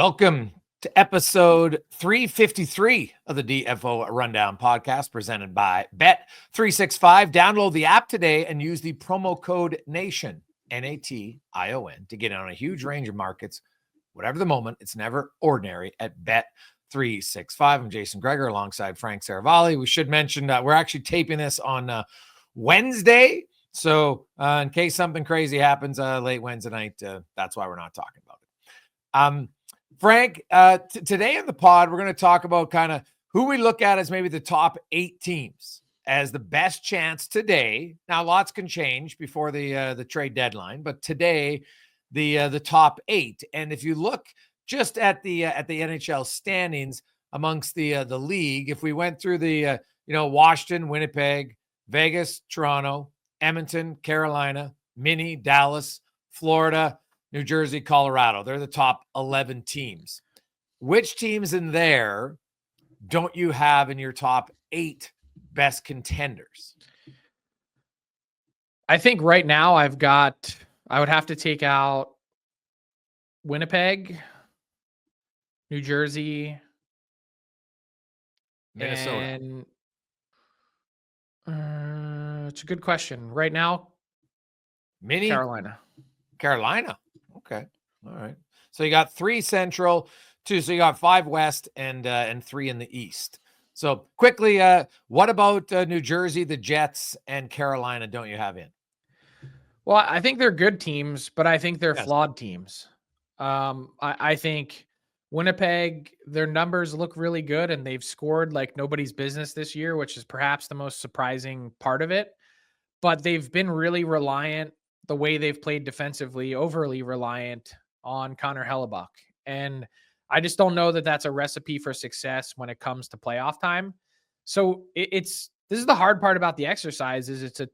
Welcome to episode 353 of the DFO Rundown podcast presented by Bet365. Download the app today and use the promo code NATION, N-A-T-I-O-N, to get in on a huge range of markets. Whatever the moment, it's never ordinary at Bet365. I'm Jason Gregor alongside Frank Seravalli. We should mention that we're actually taping this on Wednesday. So in case something crazy happens late Wednesday night, that's why we're not talking about it. Frank, today in the pod, we're going to talk about kind of who we look at as maybe the top 8 teams as the best chance today. Now, lots can change before the trade deadline, but today, the top 8. And if you look just at the NHL standings amongst the league, if we went through the Washington, Winnipeg, Vegas, Toronto, Edmonton, Carolina, Minnie, Dallas, Florida, New Jersey, Colorado. They're the top 11 teams. Which teams in there don't you have in your top 8 best contenders? I think right now I would have to take out Winnipeg, New Jersey, Minnesota. And it's a good question. Right now, Minnie? Carolina. Okay. All right. So you got 3 Central, 2. So you got 5 West and 3 in the East. So quickly, what about New Jersey, the Jets, and Carolina don't you have in? Well, I think they're good teams, but I think they're flawed teams. I think Winnipeg, their numbers look really good, and they've scored like nobody's business this year, which is perhaps the most surprising part of it. But they've been really reliant, the way they've played defensively, overly reliant on Connor Hellebuck. And I just don't know that that's a recipe for success when it comes to playoff time. So this is the hard part about the exercise is it's a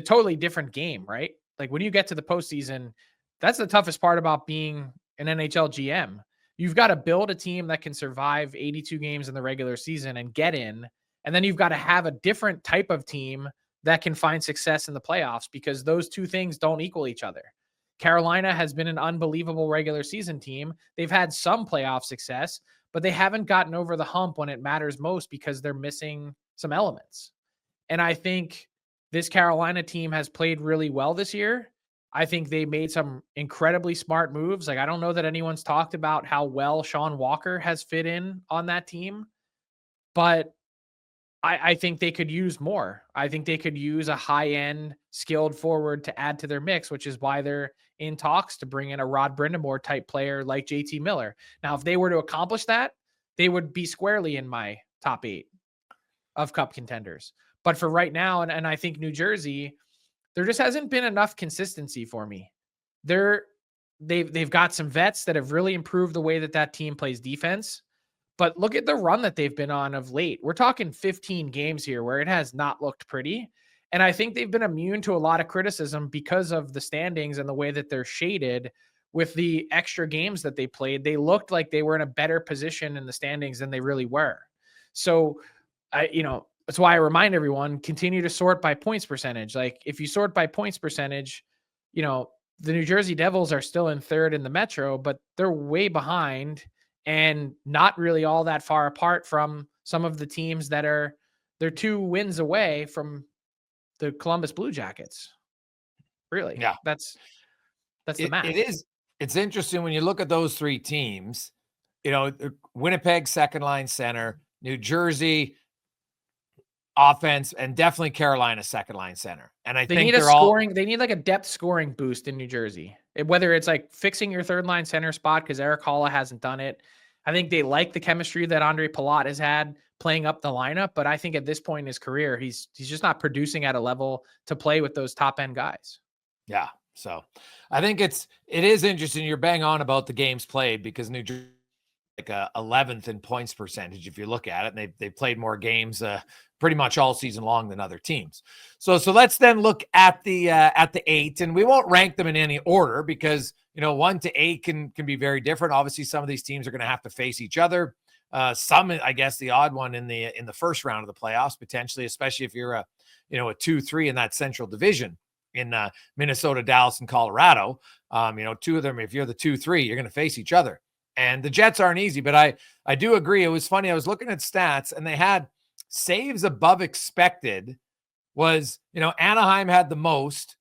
totally different game, right? Like when you get to the postseason, that's the toughest part about being an NHL GM. You've got to build a team that can survive 82 games in the regular season and get in. And then you've got to have a different type of team that can find success in the playoffs because those two things don't equal each other. Carolina has been an unbelievable regular season team. They've had some playoff success, but they haven't gotten over the hump when it matters most because they're missing some elements. And I think this Carolina team has played really well this year. I think they made some incredibly smart moves. Like, I don't know that anyone's talked about how well Sean Walker has fit in on that team, but I think they could use more. I think they could use a high-end skilled forward to add to their mix, which is why they're in talks to bring in a Rod Brindamore type player like JT Miller. Now, if they were to accomplish that, they would be squarely in my top 8 of cup contenders. But for right now, and I think New Jersey, there just hasn't been enough consistency for me. They've got some vets that have really improved the way that team plays defense. But look at the run that they've been on of late. We're talking 15 games here where it has not looked pretty. And I think they've been immune to a lot of criticism because of the standings and the way that they're shaded with the extra games that they played. They looked like they were in a better position in the standings than they really were. So, that's why I remind everyone, continue to sort by points percentage. Like if you sort by points percentage, the New Jersey Devils are still in 3rd in the Metro, but they're way behind and not really all that far apart from some of the teams they're 2 wins away from the Columbus Blue Jackets. Really? Yeah. That's the math. It's interesting when you look at those 3 teams, Winnipeg, second line center, New Jersey offense, and definitely Carolina second line center. And I think they need like a depth scoring boost in New Jersey. Whether it's like fixing your third line center spot because Eric Halla hasn't done it. I think they like the chemistry that Andre Palat has had playing up the lineup, but I think at this point in his career, he's just not producing at a level to play with those top end guys. Yeah. So I think it is interesting. You're bang on about the games played because New Jersey like 11th in points percentage if you look at it, and they've played more games pretty much all season long than other teams. So let's then look at the 8, and we won't rank them in any order because 1 to 8 can be very different. Obviously, some of these teams are going to have to face each other. Some, I guess, the odd one in the first round of the playoffs potentially, especially if you're a 2-3 in that Central Division. in Minnesota, Dallas, and Colorado. Two of them, if you're the 2-3, you're going to face each other. And the Jets aren't easy, but I do agree. It was funny. I was looking at stats, and they had saves above expected was, Anaheim had the most,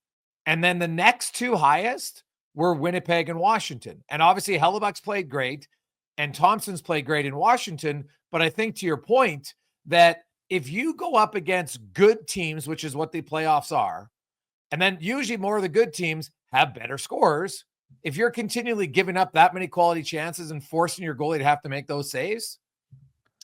and then the next two highest were Winnipeg and Washington. And obviously Hellebuck's played great and Thompson's played great in Washington. But I think to your point that if you go up against good teams, which is what the playoffs are, and then usually more of the good teams have better scorers, if you're continually giving up that many quality chances and forcing your goalie to have to make those saves,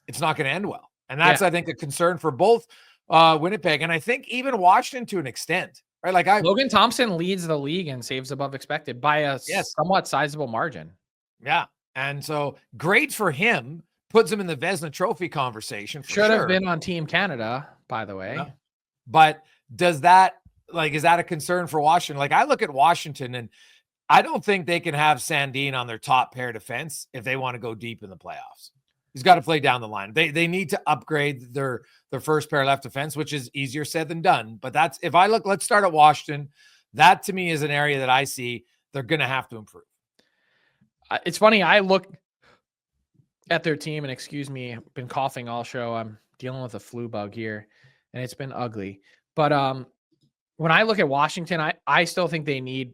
it's not going to end well. And that's, I think, a concern for both Winnipeg and I think even Washington to an extent, right? Like Logan Thompson leads the league in saves above expected by a somewhat sizable margin. Yeah. And so great for him, puts him in the Vezina Trophy conversation. Should have been on Team Canada, by the way. Yeah. But is that a concern for Washington? Like I look at Washington and I don't think they can have Sandin on their top pair defense if they want to go deep in the playoffs. He's got to play down the line. They need to upgrade their first pair left defense, which is easier said than done. But let's start at Washington. That to me is an area that I see they're going to have to improve. It's funny. I look at their team and excuse me, I've been coughing all show. I'm dealing with a flu bug here and it's been ugly. But when I look at Washington, I still think they need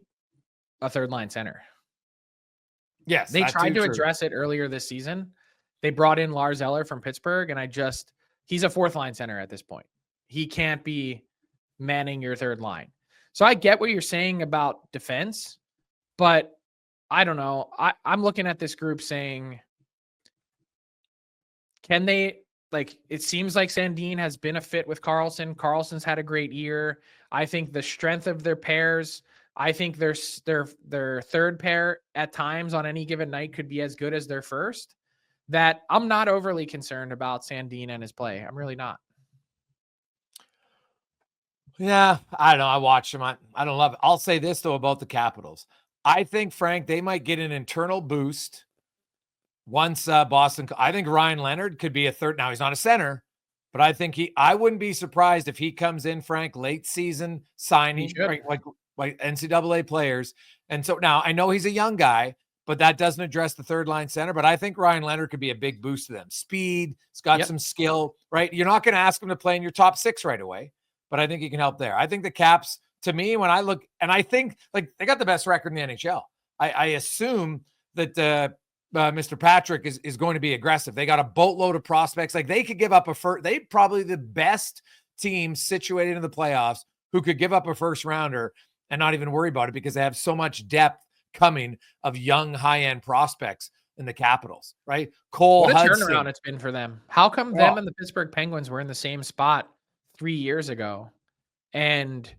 a third line center. Yes. They tried to address it earlier this season. They brought in Lars Eller from Pittsburgh, and he's a fourth line center at this point. He can't be manning your third line. So I get what you're saying about defense, but I don't know. I'm looking at this group saying, can they, it seems like Sandin has been a fit with Karlsson. Karlsson's had a great year. I think the strength of their pairs, I think their third pair at times on any given night could be as good as their first. That I'm not overly concerned about Sandin and his play. I'm really not. Yeah, I don't know. I watched him. I don't love it. I'll say this, though, about the Capitals. I think, Frank, they might get an internal boost once Boston. I think Ryan Leonard could be a third. Now, he's not a center, but I think I wouldn't be surprised if he comes in, Frank, late season signing, right, like NCAA players. And so now I know he's a young guy, but that doesn't address the third line center. But I think Ryan Leonard could be a big boost to them. Speed, he's got some skill, right? You're not going to ask him to play in your top six right away, but I think he can help there. I think the Caps, to me, when I look, and I think they got the best record in the NHL. I assume that Mr. Patrick is going to be aggressive. They got a boatload of prospects. They could give up a first. They probably the best team situated in the playoffs who could give up a first rounder and not even worry about it because they have so much depth coming of young high-end prospects in the Capitals, right? Cole Hudson. What a turnaround it's been for them. How come them and the Pittsburgh Penguins were in the same spot 3 years ago? And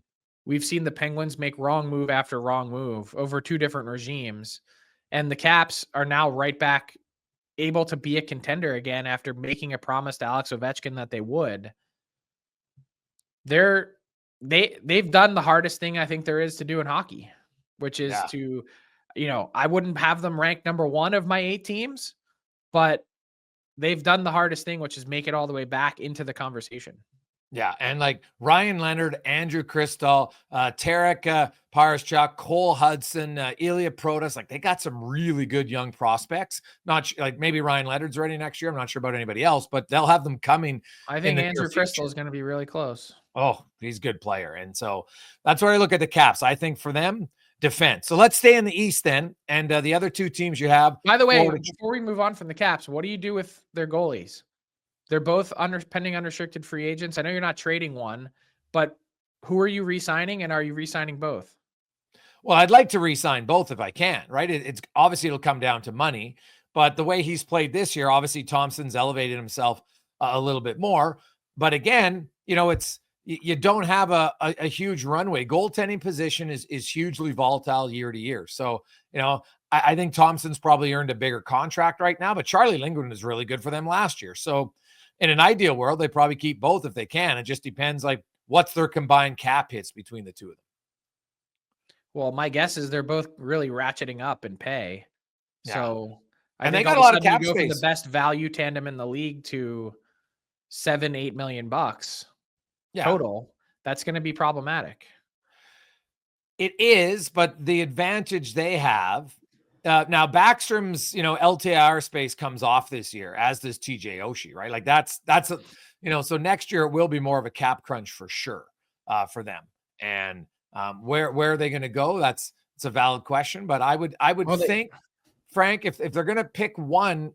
we've seen the Penguins make wrong move after wrong move over two different regimes. And the Caps are now right back able to be a contender again after making a promise to Alex Ovechkin that they would. They've done the hardest thing I think there is to do in hockey, which is to, I wouldn't have them ranked number one of my 8 teams, but they've done the hardest thing, which is make it all the way back into the conversation. Yeah, and Ryan Leonard, Andrew Cristall, Tarek Parashchuk, Cole Hudson, Ilya Protas, they got some really good young prospects. Not maybe Ryan Leonard's ready next year. I'm not sure about anybody else, but they'll have them coming. I think Andrew Cristall is going to be really close. Oh, he's a good player. And so that's where I look at the Caps. I think for them, defense. So let's stay in the East then. And the other two teams you have. By the way, before we move on from the Caps, what do you do with their goalies? They're both pending unrestricted free agents. I know you're not trading one, but who are you re-signing, and are you re-signing both? Well, I'd like to re-sign both if I can, right? It's obviously it'll come down to money, but the way he's played this year, obviously Thompson's elevated himself a little bit more. But again, you don't have a huge runway. Goaltending position is hugely volatile year to year. So, I think Thompson's probably earned a bigger contract right now, but Charlie Lindgren is really good for them last year. So in an ideal world, they probably keep both if they can. It just depends what's their combined cap hits between the two of them. Well, my guess is they're both really ratcheting up in pay. Yeah. So I think they got a lot of cap space. From the best value tandem in the league to $7-8 million total. That's going to be problematic. It is, but the advantage they have now, Backstrom's LTIR space comes off this year, as does TJ Oshie, right? Like that's so next year it will be more of a cap crunch for sure for them. And where are they going to go? It's a valid question, but I would think, Frank, if they're going to pick one,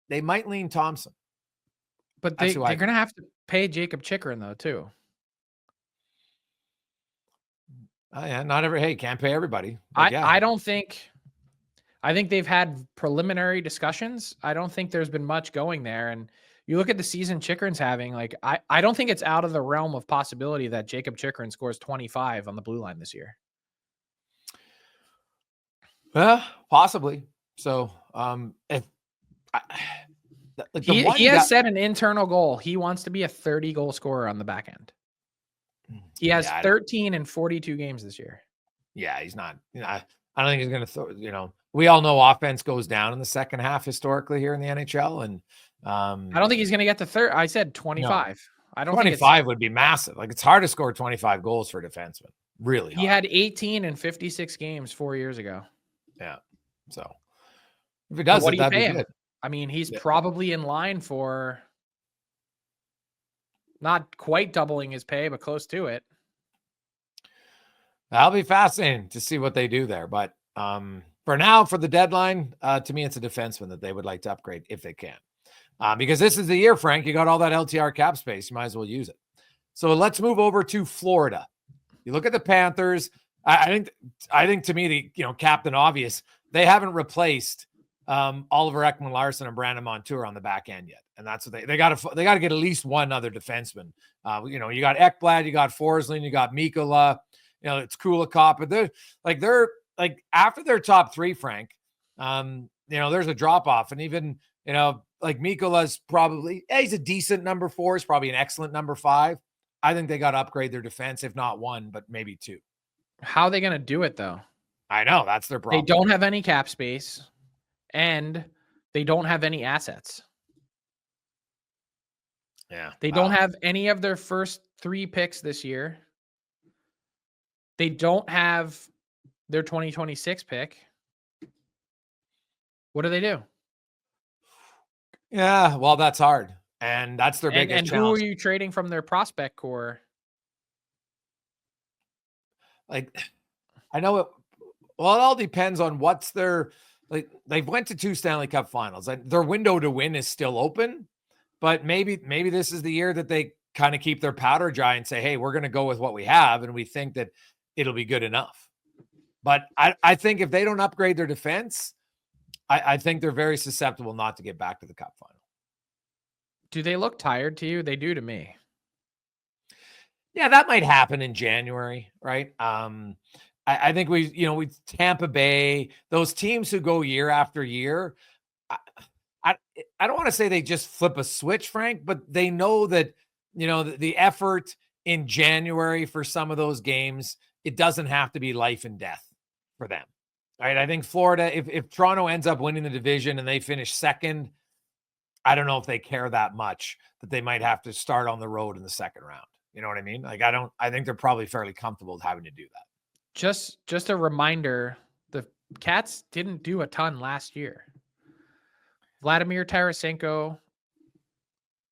they might lean Thompson. But they're going to have to pay Jacob Chikrin though too. Yeah, can't pay everybody. I don't think. I think they've had preliminary discussions. I don't think there's been much going there. And you look at the season Chikrin's having, like I don't think it's out of the realm of possibility that Jacob Chikrin scores 25 on the blue line this year. Possibly. So he has set an internal goal. He wants to be a 30 goal scorer on the back end. He has 13 in 42 games this year. Yeah, he's not. I don't think he's going to throw. We all know offense goes down in the second half historically here in the NHL, and I don't think he's going to get to 30. I said 25. No. I don't 25 would be massive. Like it's hard to score 25 goals for a defenseman. Really, he had 18 in 56 games 4 years ago. Yeah, so if he does, what do you pay him? I mean, he's probably in line for. Not quite doubling his pay, but close to it. That'll be fascinating to see what they do there. But for now, for the deadline, to me, it's a defenseman that they would like to upgrade if they can. Because this is the year, Frank, you got all that LTR cap space. You might as well use it. So let's move over to Florida. You look at the Panthers. I think to me, the Captain Obvious, they haven't replaced Oliver Ekman-Larsson and Brandon Montour on the back end yet. And that's what they got to get at least one other defenseman. You got Ekblad, you got Forsling, you got Mikkola, it's Kulikov, but they're after their top three, Frank, there's a drop off. And even, like Mikkola's probably, he's a decent number 4. He's probably an excellent number 5. I think they got to upgrade their defense, if not one, but maybe 2. How are they going to do it though? I know that's their problem. They don't have any cap space and they don't have any assets. Yeah. They don't have any of their first 3 picks this year. They don't have their 2026 pick. What do they do? Yeah, well, that's hard. And that's their biggest challenge. Who are you trading from their prospect core? Like, I know it. Well, it all depends on what's their, they've went to 2 Stanley Cup finals. Their window to win is still open. But maybe this is the year that they kind of keep their powder dry and say, hey, we're going to go with what we have. And we think that it'll be good enough. But I think if they don't upgrade their defense, I think they're very susceptible not to get back to the Cup final. Do they look tired to you? They do to me. Yeah, that might happen in January, right? I think we Tampa Bay, those teams who go year after year, I don't want to say they just flip a switch, Frank, but they know that, the effort in January for some of those games, it doesn't have to be life and death for them, right? I think Florida, if Toronto ends up winning the division and they finish second, I don't know if they care that much that they might have to start on the road in the second round. You know what I mean? I think they're probably fairly comfortable with having to do that. Just a reminder, the Cats didn't do a ton last year. Vladimir Tarasenko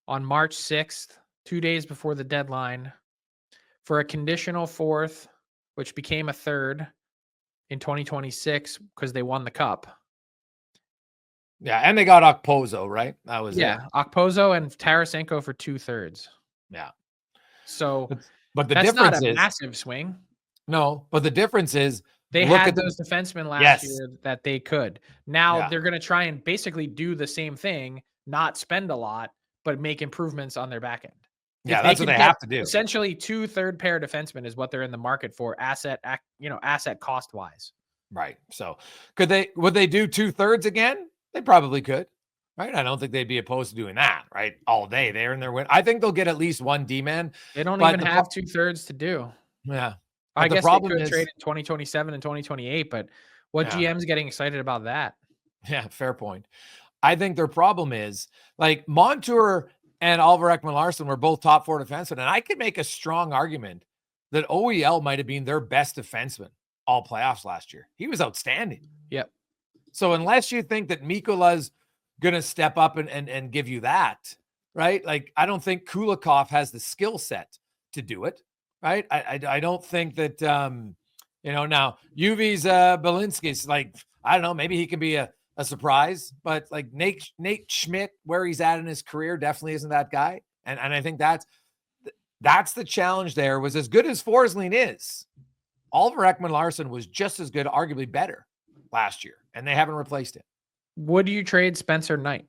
on March 6th, 2 days before the deadline, for a conditional 4th, which became a 3rd in 2026 because they won the Cup. Yeah, and they got Okposo, right? That was Okposo and Tarasenko for 2/3. Yeah. So, but the that's difference not a is massive swing. No, but the difference is they had those defensemen last year that they could. Now they're going to try and basically do the same thing, not spend a lot, but make improvements on their back end. Yeah, that's what they have to do. Essentially, 2 third-pair defensemen is what they're in the market for, asset cost wise. Right. So, would they do 2/3 again? They probably could. Right. I don't think they'd be opposed to doing that. Right. All day. They're in their win. I think they'll get at least one D-man. They don't even have 2/3 to do. Yeah. I guess they could trade in 2027 and 2028, but what GM's getting excited about that? Yeah, fair point. I think their problem is like Montour and Oliver Ekman-Larsson were both top 4 defensemen, and I could make a strong argument that OEL might have been their best defenseman all playoffs last year. He was outstanding. Yep. So unless you think that Mikola's going to step up and give you that, right? Like, I don't think Kulikov has the skill set to do it, right? I don't think that, now Uvi's Belinsky's like, I don't know, maybe he can be a surprise, but like Nate Schmidt, where he's at in his career, definitely isn't that guy. And I think that's the challenge there. Was as good as Forsling is, Oliver Ekman-Larsson was just as good, arguably better last year, and they haven't replaced him. Would you trade Spencer Knight?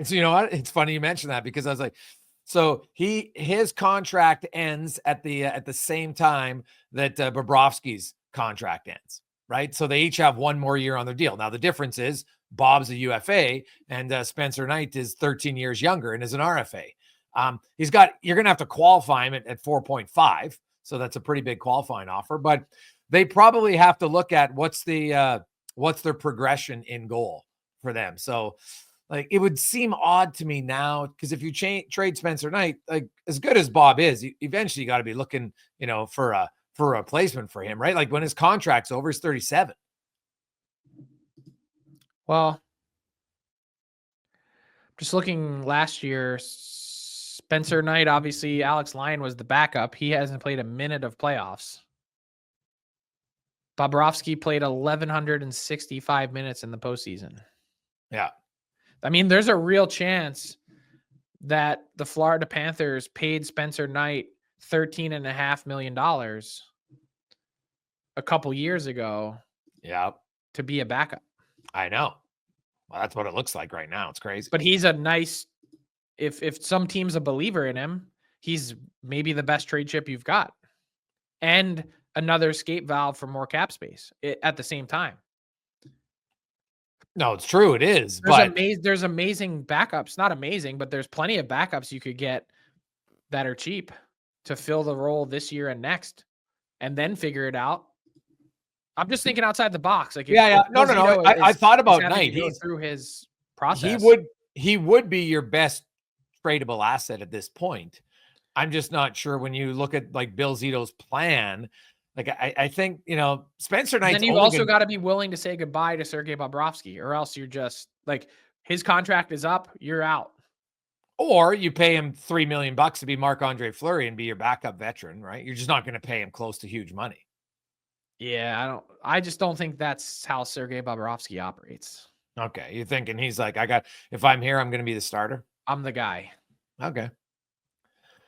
So you know what? It's funny you mentioned that, because I was like, so his contract ends at the same time that Bobrovsky's contract ends, right? So they each have one more year on their deal. Now the difference is Bob's a UFA and Spencer Knight is 13 years younger and is an RFA. You're going to have to qualify him at 4.5. So that's a pretty big qualifying offer, but they probably have to look at what's their progression in goal for them. So like, it would seem odd to me now, because if you trade Spencer Knight, like as good as Bob is, eventually you got to be looking, for a replacement for him, right? Like when his contract's over, he's 37. Well, just looking last year, Spencer Knight, obviously Alex Lyon was the backup. He hasn't played a minute of playoffs. Bobrovsky played 1,165 minutes in the postseason. Yeah. I mean, there's a real chance that the Florida Panthers paid Spencer Knight $13.5 million a couple years ago. Yeah. To be a backup. I know. Well, that's what it looks like right now. It's crazy. But he's a nice, if some team's a believer in him, he's maybe the best trade chip you've got. And another escape valve for more cap space at the same time. No, it's true. It is. There's amazing backups. Not amazing, but there's plenty of backups you could get that are cheap to fill the role this year and next, and then figure it out. I'm just thinking outside the box. Like, No. I thought about Knight. He's through his process. He would be your best tradable asset at this point. I'm just not sure when you look at like Bill Zito's plan. Like, I think, Spencer Knight. Then you've also got to be willing to say goodbye to Sergei Bobrovsky, or else you're just like, his contract is up, you're out. Or you pay him $3 million to be Marc-Andre Fleury and be your backup veteran, right? You're just not going to pay him close to huge money. Yeah, I just don't think that's how Sergei Bobrovsky operates. Okay. You're thinking he's like, if I'm here, I'm going to be the starter. I'm the guy. Okay.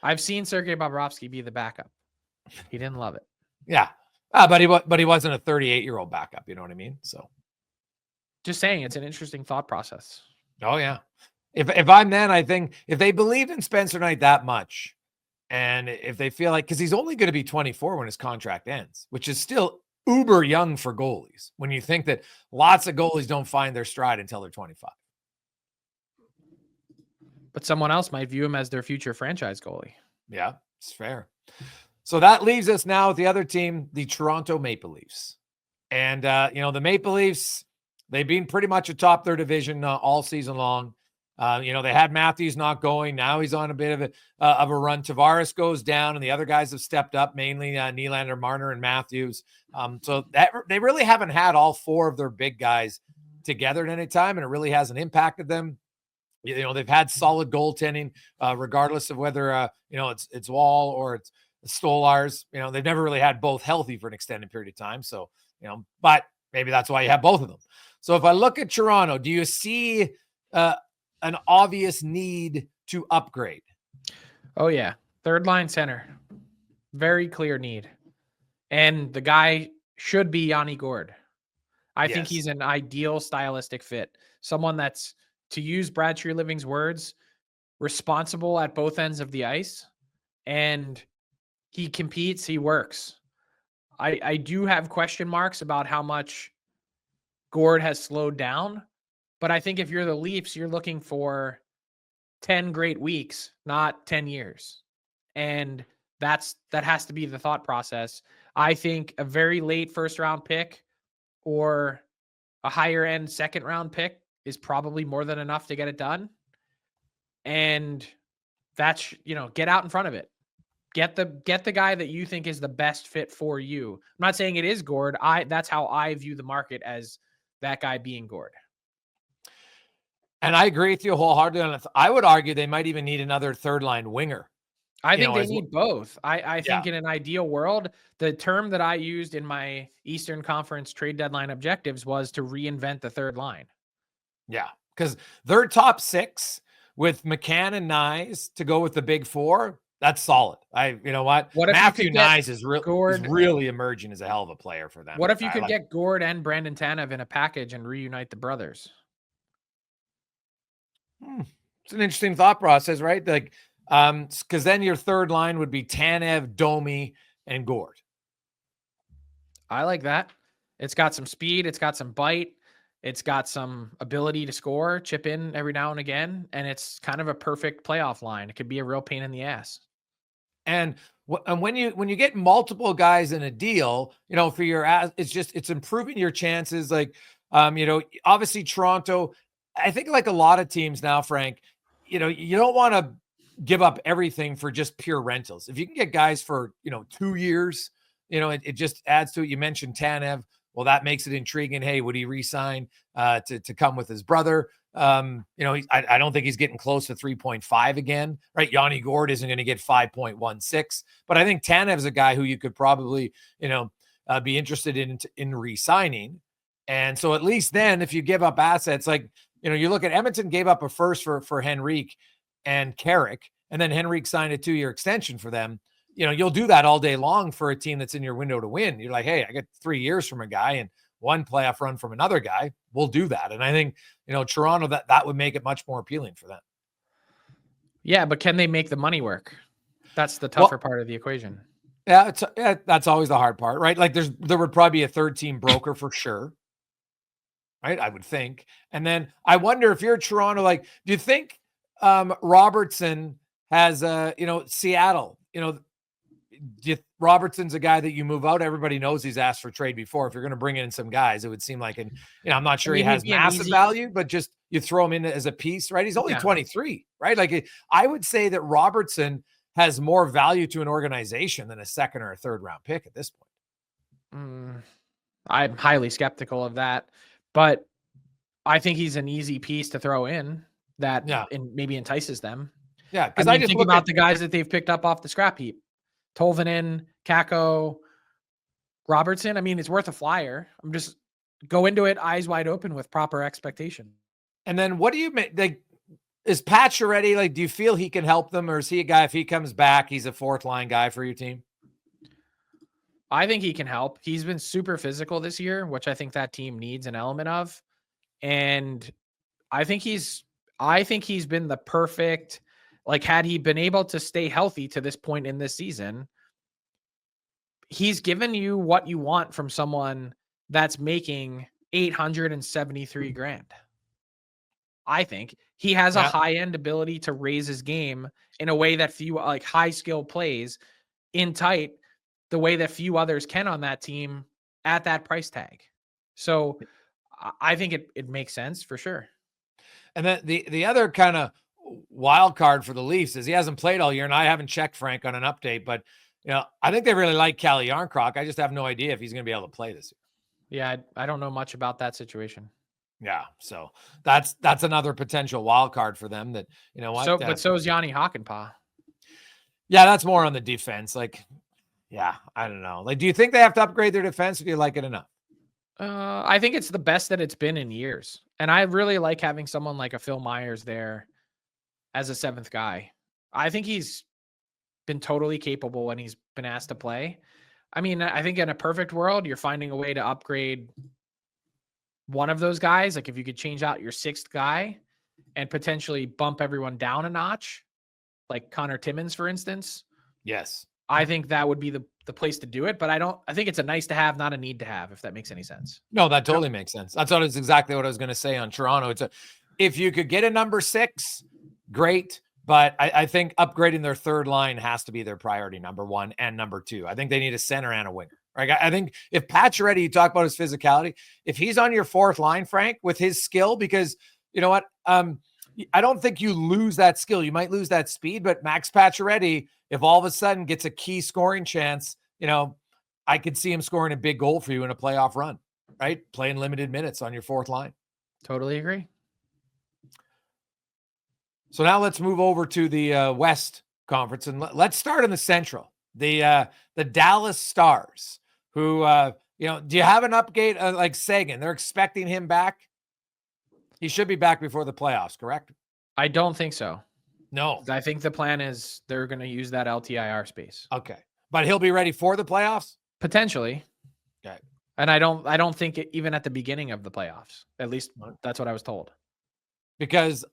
I've seen Sergei Bobrovsky be the backup. He didn't love it. Yeah. But he wasn't a 38-year-old backup. You know what I mean? So just saying, it's an interesting thought process. Oh yeah. If I'm then, I think if they believe in Spencer Knight that much, and if they feel like, because he's only going to be 24 when his contract ends, which is still uber young for goalies, when you think that lots of goalies don't find their stride until they're 25. But someone else might view him as their future franchise goalie. Yeah, it's fair. So that leaves us now with the other team, the Toronto Maple Leafs. And, the Maple Leafs, they've been pretty much atop their division all season long. They had Matthews not going. Now he's on a bit of a run. Tavares goes down, and the other guys have stepped up, mainly Nylander, Marner, and Matthews. So that they really haven't had all four of their big guys together at any time, and it really hasn't impacted them. They've had solid goaltending, regardless of whether it's Wall or it's Stolarz. They've never really had both healthy for an extended period of time. So but maybe that's why you have both of them. So if I look at Toronto, do you see an obvious need to upgrade? Oh yeah. Third line center. Very clear need. And the guy should be Yanni Gourde. I think he's an ideal stylistic fit. Someone that's, to use Brad Treliving's words, responsible at both ends of the ice. And he competes, he works. I do have question marks about how much Gourde has slowed down. But I think if you're the Leafs, you're looking for 10 great weeks, not 10 years. And that has to be the thought process. I think a very late first round pick or a higher end second round pick is probably more than enough to get it done. And that's, get out in front of it. Get the guy that you think is the best fit for you. I'm not saying it is Gord. That's how I view the market, as that guy being Gord. And I agree with you wholeheartedly on it. I would argue they might even need another third line winger. I think they need both. I think in an ideal world, the term that I used in my Eastern Conference trade deadline objectives was to reinvent the third line. Yeah, because their top six with McCann and Nyes to go with the big four, that's solid. You know what? Matthew Nyes is really emerging as a hell of a player for them. What if you could get Gord and Brandon Tanev in a package and reunite the brothers? It's an interesting thought process, right? Like, because then your third line would be Tanev, Domi, and Gord. I like that. It's got some speed. It's got some bite. It's got some ability to score, chip in every now and again, and it's kind of a perfect playoff line. It could be a real pain in the ass. And when you get multiple guys in a deal, for your ass, it's improving your chances. Like, obviously Toronto, I think like a lot of teams now, Frank, you don't want to give up everything for just pure rentals. If you can get guys for, 2 years, it just adds to it. You mentioned Tanev. Well, that makes it intriguing. Hey, would he re-sign to come with his brother? I don't think he's getting close to 3.5 again, right? Yanni Gord isn't going to get 5.16, but I think Tanev's a guy who you could probably, be interested in re-signing. And so at least then, if you give up assets, like, you look at Edmonton gave up a first for Henrique and Carrick, and then Henrique signed a 2-year extension for them. You'll do that all day long for a team that's in your window to win. You're like, hey, I get 3 years from a guy and 1 playoff run from another guy. We'll do that. And I think, Toronto, that would make it much more appealing for them. Yeah, but can they make the money work? That's the tougher part of the equation. Yeah, that's always the hard part, right? Like there would probably be a third team broker for sure. Right, I would think. And then I wonder if you're Toronto, like, do you think Robertson has Seattle, Robertson's a guy that you move out. Everybody knows he's asked for trade before. If you're going to bring in some guys, it would seem like, I'm not sure he has massive value, but just you throw him in as a piece, right? He's only 23, right? Like, I would say that Robertson has more value to an organization than a second or a third round pick at this point. I'm highly skeptical of that, but I think he's an easy piece to throw in that maybe entices them. Yeah, because I just think about the guys that they've picked up off the scrap heap. Tolvanen, Kakko, Robertson. I mean, it's worth a flyer. I'm just go into it eyes wide open with proper expectation. And then what do you make? Like, is Pacioretty, like, do you feel he can help them, or is he a guy, if he comes back, he's a fourth line guy for your team? I think he can help. He's been super physical this year, which I think that team needs an element of. And I think he's been the perfect, like, had he been able to stay healthy to this point in this season, he's given you what you want from someone that's making $873,000. I think he has a high-end ability to raise his game in a way that few, like, high skill plays in tight, the way that few others can on that team at that price tag. So I think it makes sense for sure. And then the other kind of wild card for the Leafs is he hasn't played all year, and I haven't checked Frank on an update, but I think they really like Calle Yarncroc. I just have no idea if he's going to be able to play this year. Yeah, I don't know much about that situation. Yeah, so that's another potential wild card for them. That but so is Yanni Hakanpää. Yeah, that's more on the defense. Like, yeah, I don't know. Like, do you think they have to upgrade their defense, or do you like it enough? I think it's the best that it's been in years, and I really like having someone like a Phil Myers there as a seventh guy. I think he's been totally capable when he's been asked to play. I mean, I think in a perfect world, you're finding a way to upgrade one of those guys. Like, if you could change out your sixth guy and potentially bump everyone down a notch, like Connor Timmins, for instance. Yes. I think that would be the place to do it, but I think it's a nice to have, not a need to have, if that makes any sense. No, that totally makes sense. That's exactly what I was going to say on Toronto. If you could get a number 6, great. But I think upgrading their third line has to be their priority, number 1 and number 2. I think they need a center and a winger. Right? I think if Pacioretty, you talk about his physicality, if he's on your fourth line, Frank, with his skill, because you know what, I don't think you lose that skill. You might lose that speed, but Max Pacioretty, if all of a sudden gets a key scoring chance, I could see him scoring a big goal for you in a playoff run, right? Playing limited minutes on your fourth line. Totally agree. So now let's move over to the West Conference, and let's start in the Central. The Dallas Stars, who, do you have an update like Seguin? They're expecting him back. He should be back before the playoffs, correct? I don't think so. No. I think the plan is they're going to use that LTIR space. Okay. But he'll be ready for the playoffs? Potentially. Okay. And I don't think even at the beginning of the playoffs. At least that's what I was told. Because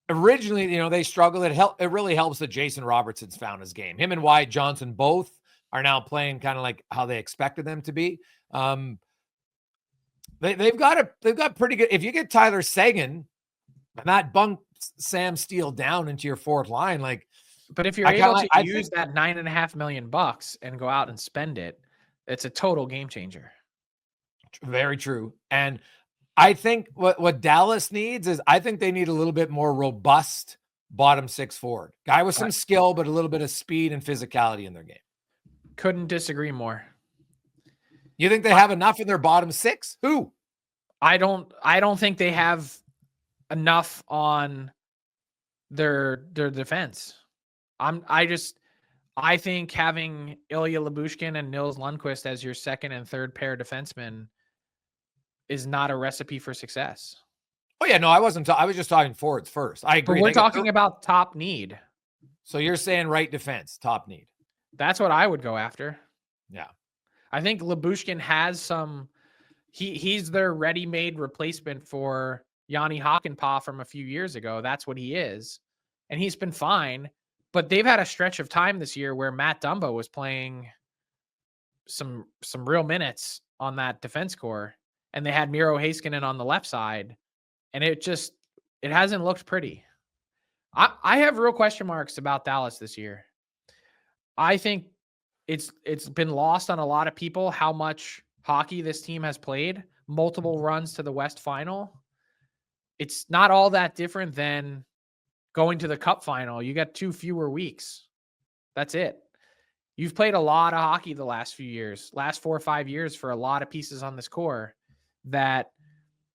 originally, they struggled. It really helps that Jason Robertson's found his game. Him and Wyatt Johnson both are now playing kind of like how they expected them to be. They've got pretty good. If you get Tyler Seguin and that bunk Sam Steele down into your fourth line, but if you're able to use that $9.5 million and go out and spend it, it's a total game changer. Very true. And I think what Dallas needs is I think they need a little bit more robust bottom six forward. Guy with some skill, but a little bit of speed and physicality in their game. Couldn't disagree more. You think they have enough in their bottom six? Who? I don't think they have enough on their defense. I think having Ilya Lyubushkin and Nils Lundqvist as your second and third pair defensemen is not a recipe for success. Oh yeah, no, I wasn't. I was just talking forwards first. I agree. But we're talking about top need. So you're saying right defense, top need. That's what I would go after. Yeah. I think Lyubushkin has some. He's their ready-made replacement for Yanni Hakanpää from a few years ago. That's what he is, and he's been fine. But they've had a stretch of time this year where Matt Dumba was playing some real minutes on that defense core, and they had Miro Heiskanen on the left side, and it hasn't looked pretty. I have real question marks about Dallas this year. I think it's been lost on a lot of people how much hockey this team has played, multiple runs to the West Final. It's not all that different than going to the Cup Final. You got 2 fewer weeks. That's it. You've played a lot of hockey the last few years, last 4 or 5 years for a lot of pieces on this core that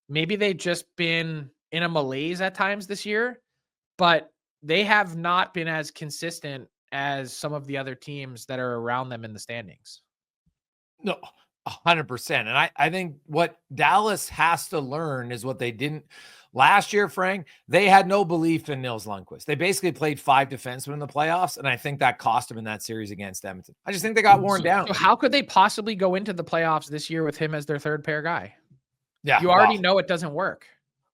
maybe they've just been in a malaise at times this year, but they have not been as consistent as some of the other teams that are around them in the standings. No, 100%. And I think what Dallas has to learn is what they didn't last year, Frank. They had no belief in Nils Lundqvist. They basically played 5 defensemen in the playoffs, and I think that cost them in that series against Edmonton. I just think they got worn down. So how could they possibly go into the playoffs this year with him as their third pair guy? Yeah, you already know it doesn't work.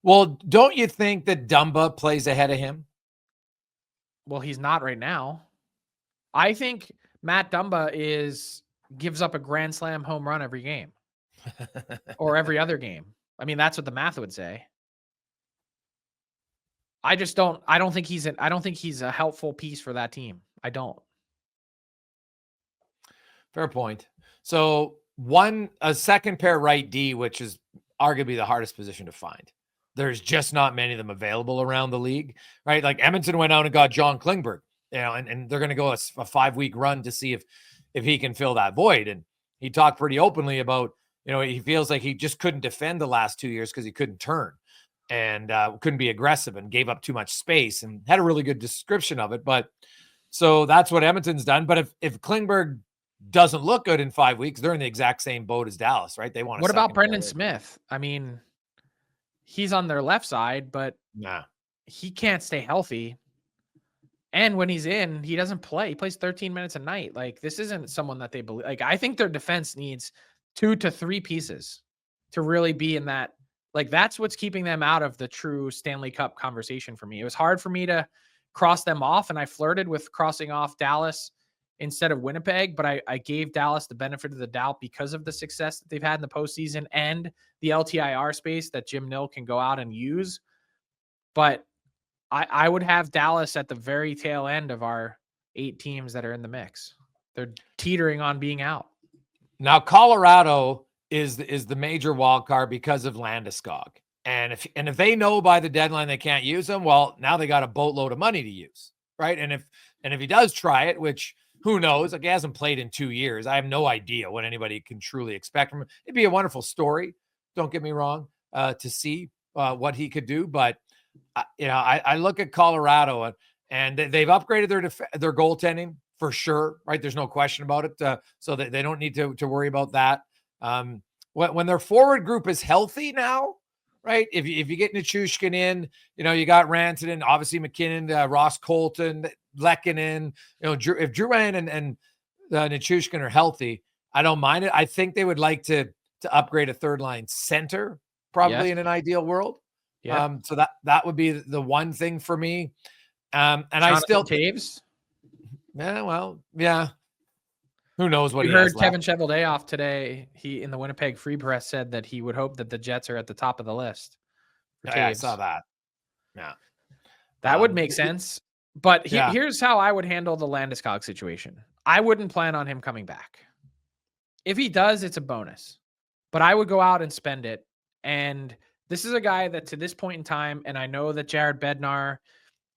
Well, don't you think that Dumba plays ahead of him? Well, he's not right now. I think Matt Dumba gives up a grand slam home run every game or every other game. I mean, that's what the math would say. I don't think he's a helpful piece for that team. I don't. Fair point. So a second pair right D, which is arguably the hardest position to find. There's just not many of them available around the league, right? Like Edmonton went out and got John Klingberg, and they're going to go a 5-week run to see if he can fill that void. And he talked pretty openly about, he feels like he just couldn't defend the last 2 years because he couldn't turn and couldn't be aggressive and gave up too much space, and had a really good description of it. But so that's what Edmonton's done. But if Klingberg doesn't look good in 5 weeks, they're in the exact same boat as Dallas, right? They want. What about Brendan Smith? I mean, he's on their left side, but he can't stay healthy. And when he's in, he doesn't play. He plays 13 minutes a night. Like, this isn't someone that they believe. Like, I think their defense needs 2 to 3 pieces to really be in that. Like, that's what's keeping them out of the true Stanley Cup conversation for me. It was hard for me to cross them off, and I flirted with crossing off Dallas instead of Winnipeg, but I gave Dallas the benefit of the doubt because of the success that they've had in the postseason and the LTIR space that Jim Nill can go out and use. But I would have Dallas at the very tail end of our 8 teams that are in the mix. They're teetering on being out. Now, Colorado is the major wild card because of Landeskog. And if they know by the deadline they can't use him, well, now they got a boatload of money to use, right? And if he does try it, which who knows, like he hasn't played in 2 years, I have no idea what anybody can truly expect from him. It'd be a wonderful story, don't get me wrong, to see what he could do. But I look at Colorado and they've upgraded their goaltending for sure, right? There's no question about it. So they don't need to worry about that. When their forward group is healthy now, right? If you get Nichushkin in, you got Rantanen, obviously McKinnon, Ross Colton, Lehkonen, if Drouin and Nichushkin are healthy, I don't mind it. I think they would like to upgrade a third line center, probably in an ideal world. Yeah. So that would be the one thing for me. And Jonathan I still Taves. Yeah, well, yeah. Who knows what you heard Kevin Cheveldayoff today. He in the Winnipeg Free Press said that he would hope that the Jets are at the top of the list. Yeah, I saw that. Yeah, that would make sense. But here's how I would handle the Landeskog situation. I wouldn't plan on him coming back. If he does, it's a bonus. But I would go out and spend it. And this is a guy that to this point in time, and I know that Jared Bednar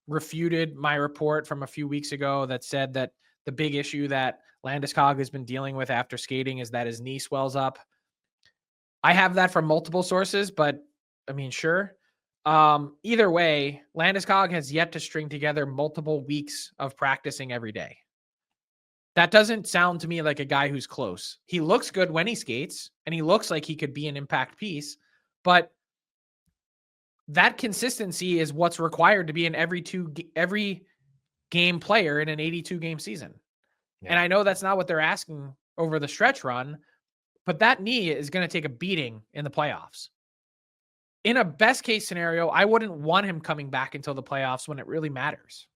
refuted my report from a few weeks ago that said that the big issue that Landeskog has been dealing with after skating is that his knee swells up. I have that from multiple sources, but I mean, sure. Either way, Landeskog has yet to string together multiple weeks of practicing every day. That doesn't sound to me like a guy who's close. He looks good when he skates, and he looks like he could be an impact piece, but that consistency is what's required to be an every game player in an 82 game season. Yeah. And I know that's not what they're asking over the stretch run, but that knee is going to take a beating in the playoffs. In a best case scenario, I wouldn't want him coming back until the playoffs when it really matters.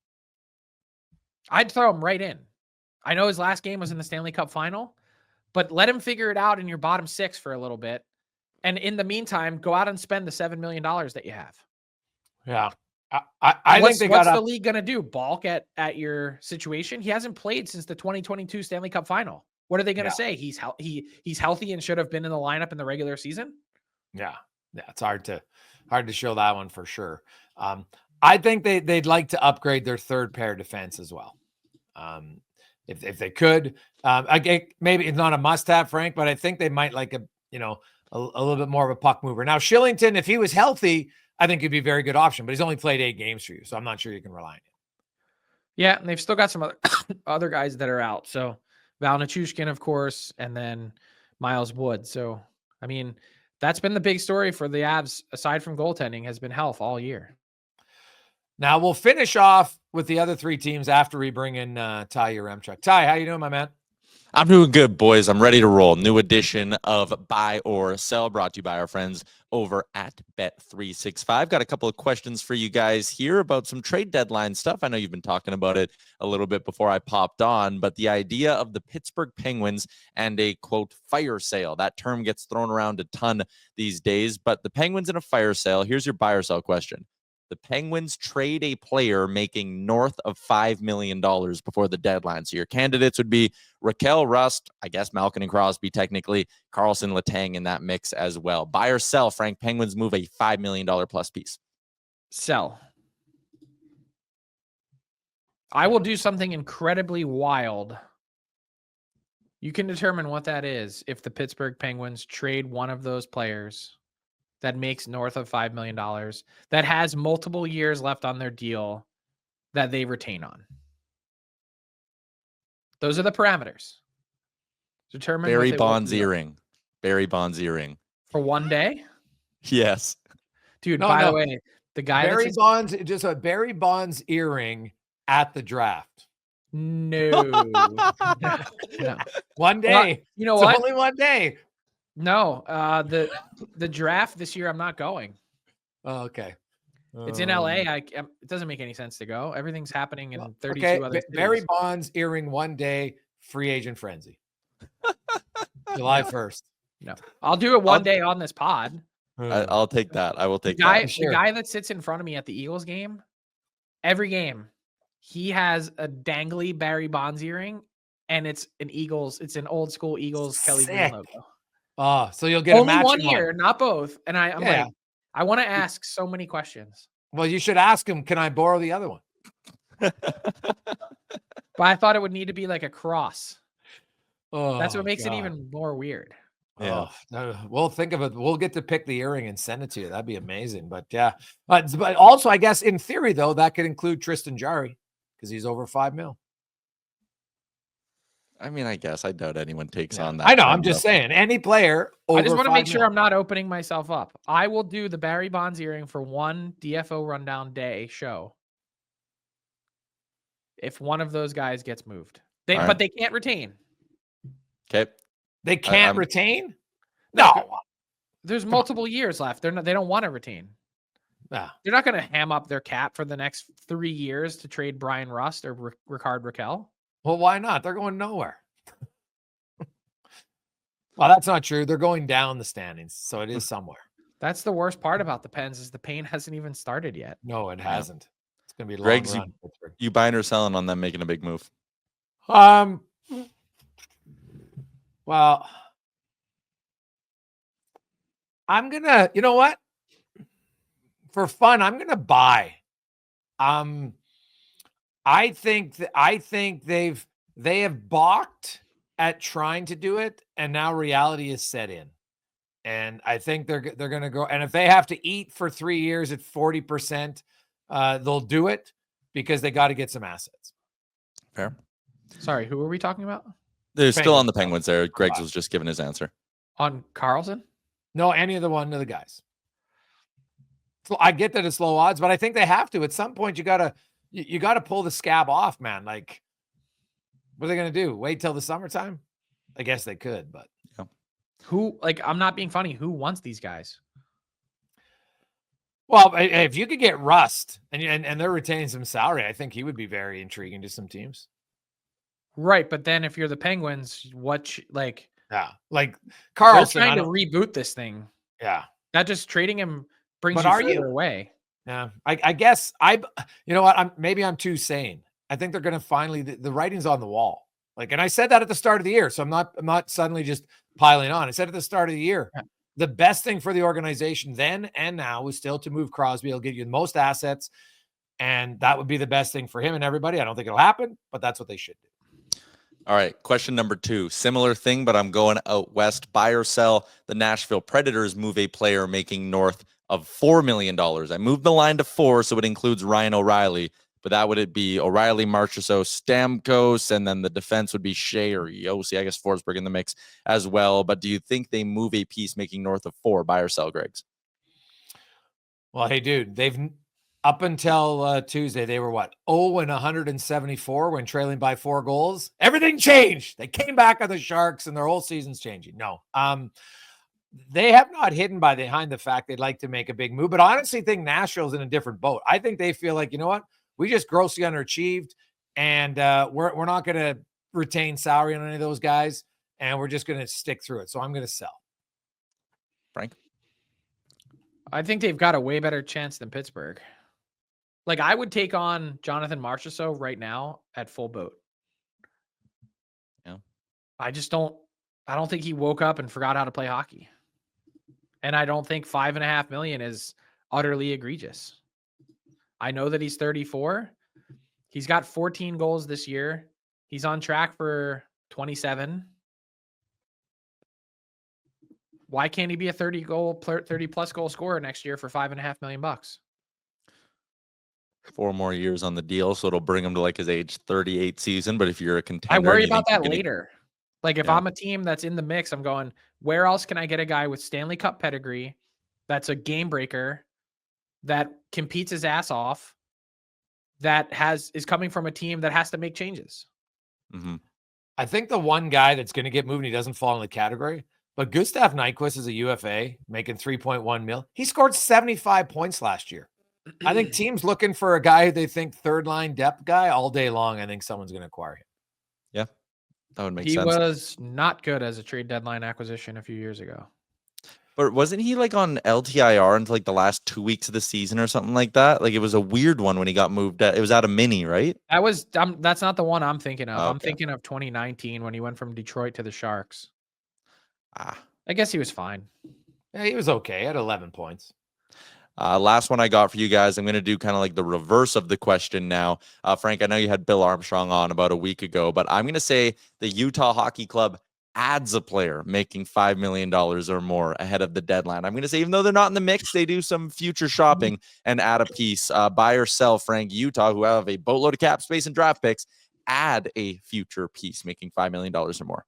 I'd throw him right in. I know his last game was in the Stanley Cup final, but let him figure it out in your bottom six for a little bit. And in the meantime, go out and spend the $7 million that you have. Yeah. I think what's the league going to do? Balk at your situation? He hasn't played since the 2022 Stanley Cup final. What are they going to say? He's healthy and should have been in the lineup in the regular season. Yeah. It's hard to show that one for sure. I think they'd like to upgrade their third pair defense as well. If they could, again, maybe it's not a must have, Frank, but I think they might like a little bit more of a puck mover. Now, Shillington, if he was healthy, I think he'd be a very good option, but he's only played 8 games for you, so I'm not sure you can rely on him. Yeah, and they've still got some other guys that are out. So Val Nichushkin, of course, and then Miles Wood. So, I mean, that's been the big story for the Avs, aside from goaltending, has been health all year. Now, we'll finish off with the other 3 teams after we bring in Ty Yaremchuk. Ty, how you doing, my man? I'm doing good, boys. I'm ready to roll. New edition of Buy or Sell brought to you by our friends over at Bet365. Got a couple of questions for you guys here about some trade deadline stuff. I know you've been talking about it a little bit before I popped on, but the idea of the Pittsburgh Penguins and a, quote, fire sale. That term gets thrown around a ton these days, but the Penguins in a fire sale. Here's your buy or sell question. The Penguins trade a player making north of $5 million before the deadline. So your candidates would be Raquel Rust, I guess Malkin and Crosby, technically, Carlson Letang in that mix as well. Buy or sell, Frank? Penguins move a $5 million plus piece. Sell. I will do something incredibly wild. You can determine what that is if the Pittsburgh Penguins trade one of those players that makes north of $5 million, that has multiple years left on their deal that they retain on. Those are the parameters. Determine Barry Bonds earring. Barry Bonds earring. For one day? Yes. Dude, by the way, the guy Barry Bonds, just a Barry Bonds earring at the draft. No. No. One day. Well, you know what? Only one day. No, the draft this year, I'm not going. Oh, okay. It's in LA. It doesn't make any sense to go. Everything's happening in 32 other cities. Barry Bonds earring one day, free agent frenzy. July 1st. No, I'll do it one day on this pod. I'll take that. I will take that. Sure. The guy that sits in front of me at the Eagles game, every game, he has a dangly Barry Bonds earring, and it's an old school Eagles Kelly Green logo. Oh, so you'll get only a one ear, not both. And I'm like, I want to ask so many questions. Well, you should ask him, can I borrow the other one? But I thought it would need to be like a cross. That's what Oh, makes it God. even more weird. Yeah. Oh, no, we'll think of it. We'll get to pick the earring and send it to you. That'd be amazing. But yeah, but also, I guess in theory, though, that could include Tristan Jarry because he's over $5 million. I mean, I guess I doubt anyone takes on that. I know. term, I'm just though. saying, any player. Over I just want to make $5 sure million. I'm not opening myself up. I will do the Barry Bonds earring for one DFO Rundown day show if one of those guys gets moved. All right. But they can't retain. Okay. They can't retain. No, There's multiple years left. They don't want to retain. nah. They're not going to ham up their cap for the next 3 years to trade Brian Rust or Ricard Raquel. Well, why not? They're going nowhere. Well, that's not true. They're going down the standings, so it is somewhere. That's the worst part about the Pens is the pain hasn't even started yet. No, it hasn't. It's going to be a long Greg's, run. you buying or selling on them making a big move? Well, I'm gonna. You know what? For fun, I'm gonna buy. I think they have balked at trying to do it, and now reality is set in. And I think they're going to go. And if they have to eat for 3 years at 40%, they'll do it because they got to get some assets. Fair. Sorry, who are we talking about? They're still Penguins. on the Penguins there. Greg's was just giving his answer. On Carlson? No, any of the guys. So I get that it's low odds, but I think they have to. At some point, you gotta pull the scab off, man. Like, what are they gonna do? Wait till the summertime? I guess they could, but yeah. Who, like, I'm not being funny. Who wants these guys? Well, if you could get Rust and they're retaining some salary, I think he would be very intriguing to some teams. Right, but then if you're the Penguins, like Carlson, they're trying to reboot this thing. Yeah, Not just trading him brings But you are further you? away. yeah. I guess you know what? Maybe I'm too sane. I think they're going to finally the writing's on the wall. Like, and I said that at the start of the year, so I'm not suddenly just piling on. I said at the start of the year, the best thing for the organization then and now was still to move Crosby. It'll get you the most assets, and that would be the best thing for him and everybody. I don't think it'll happen, but that's what they should do. All right. Question number 2. Similar thing, but I'm going out west. Buy or sell. The Nashville Predators move a player making north of $4 million. I moved the line to 4, so it includes Ryan O'Reilly. But that would it be O'Reilly, Marchessault, Stamkos, and then the defense would be Shea or Yossi. I guess Forsberg in the mix as well. But do you think they move a piece making north of 4? Buy or sell, Greg's? Well, hey, dude, they've up until Tuesday, they were what? 0-174 when trailing by 4 goals. Everything changed. They came back on the Sharks and their whole season's changing. No, they have not hidden behind the fact they'd like to make a big move, but I honestly think Nashville's in a different boat. I think they feel like, you know what? We just grossly underachieved, and we're not going to retain salary on any of those guys, and we're just going to stick through it. So I'm going to sell. Frank? I think they've got a way better chance than Pittsburgh. Like, I would take on Jonathan Marchessault right now at full boat. Yeah. I don't think he woke up and forgot how to play hockey. And I don't think $5.5 million is utterly egregious. I know that he's 34. He's got 14 goals this year. He's on track for 27. Why can't he be a 30 plus goal scorer next year for $5.5 million? 4 more years on the deal, so it'll bring him to like his age 38 season. But if you're a contender, I worry you about think that later. Like, if I'm a team that's in the mix, I'm going, where else can I get a guy with Stanley Cup pedigree that's a game breaker, that competes his ass off, that is coming from a team that has to make changes? Mm-hmm. I think the one guy that's going to get moved, and he doesn't fall in the category, but Gustav Nyquist is a UFA making $3.1 million. He scored 75 points last year. I think teams looking for a guy they think third line depth guy all day long. I think someone's going to acquire him. Yeah, that would make He sense. was not good as a trade deadline acquisition a few years ago. But wasn't he like on LTIR until like the last 2 weeks of the season or something like that? Like, it was a weird one when he got moved. It was out of Mini, right? That's not the one I'm thinking of. Okay. I'm thinking of 2019 when he went from Detroit to the Sharks. Ah, I guess he was fine. Yeah, he was okay at 11 points. Last one I got for you guys. I'm going to do kind of like the reverse of the question now. Frank, I know you had Bill Armstrong on about a week ago, but I'm going to say the Utah Hockey Club adds a player making $5 million or more ahead of the deadline. I'm going to say, even though they're not in the mix, they do some future shopping and add a piece. Buy or sell, Frank, Utah, who have a boatload of cap space and draft picks, add a future piece making $5 million or more.